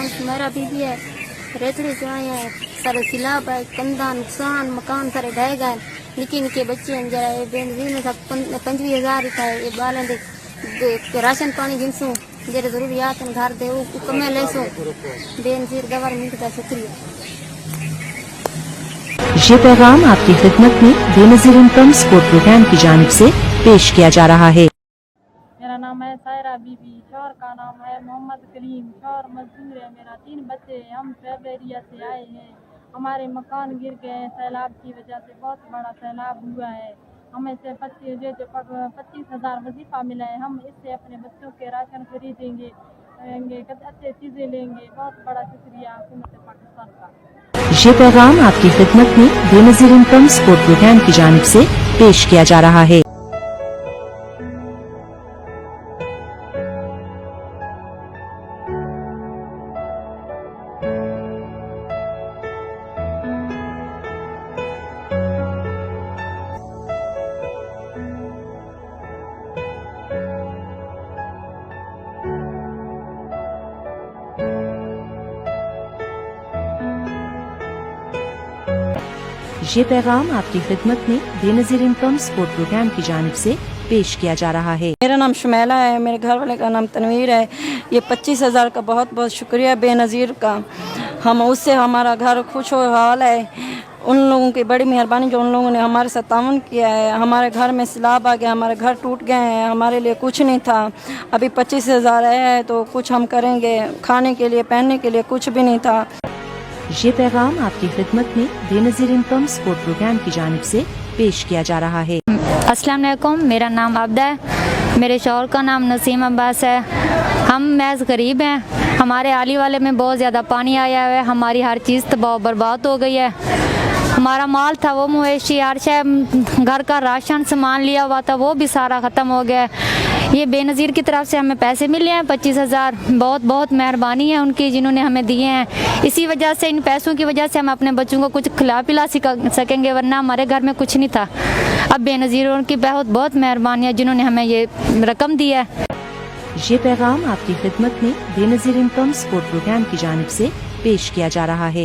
नाम सुमेरा बीबी है। रेतड़ी से आए हैं, सारे खिलाफ है, कंधा नुकसान, मकान सारे ढह गए, निके निके बच्चे हैं जरा ये बेनजीर में सब 25,000 था ये बालें दे राशन पानी गिनसू जरा जरूरियात घर दे वो कमे ले सो बेनजीर गवर्नमेंट का शुक्रिया। ये पैगाम आपकी खिदमत में बेनजीर इनकम सपोर्ट प्रोग्राम की जानिब से पेश किया जा रहा है। मेरा नाम है सायरा बीबी, शौहर का नाम है मोहम्मद करीम, शौहर मजदूर है, मेरा 3 बच्चे हैं। हम सब एरिया से आए हैं, हमारे मकान गिर गए हैं सैलाब की वजह से, बहुत बड़ा सैलाब हुआ है। हमें से 25,000 वजीफा मिला है, हम इससे अपने बच्चों के राशन खरीदेंगे, अच्छे चीज़ें लेंगे। बहुत बड़ा शुक्रिया हुकूमत पाकिस्तान का। ये पैगाम आपकी खिदमत में बेनजीर इनकम सपोर्ट प्रोग्राम की जानिब से पेश किया जा रहा है। ये पैगाम आपकी खिदमत में बेनजीर इनकम सपोर्ट प्रोग्राम की जानिब से पेश किया जा रहा है। मेरा नाम शुमैला है, मेरे घर वाले का नाम तनवीर है। ये 25,000 का बहुत बहुत शुक्रिया बेनज़ीर का, हम उससे हमारा घर खुश हो हाल है। उन लोगों की बड़ी मेहरबानी जो उन लोगों ने हमारे साथ ताउन किया है। हमारे घर में सैलाब आ गया, हमारे घर टूट गए हैं, हमारे लिए कुछ नहीं था। अभी 25,000 आया है तो कुछ हम करेंगे, खाने के लिए पहनने के लिए कुछ भी नहीं था। ये पैगाम आपकी खिदमत में बेनजीर इनकम सपोर्ट प्रोग्राम की जानिब से पेश किया जा रहा है। अस्सलाम वालेकुम, मेरा नाम आबदा है, मेरे शौहर का नाम नसीम अब्बास है। हम महज गरीब हैं, हमारे आली वाले में बहुत ज़्यादा पानी आया है, हमारी हर चीज़ तबाह बर्बाद हो गई है। हमारा माल था वो मवेशी, हर शय, घर का राशन सामान लिया हुआ था वो भी सारा ख़त्म हो गया। ये बेनज़ीर की तरफ से हमें पैसे मिले हैं 25,000, बहुत बहुत मेहरबानी है उनकी जिन्होंने हमें दिए हैं। इसी वजह से, इन पैसों की वजह से हम अपने बच्चों को कुछ खिला पिला सकेंगे, वरना हमारे घर में कुछ नहीं था। अब बेनज़ीर उनकी बहुत बहुत मेहरबानी है जिन्होंने हमें ये रकम दी है। ये पैगाम आपकी खिदमत में बेनजीर इनकम सपोर्ट प्रोग्राम की जानिब से पेश किया जा रहा है।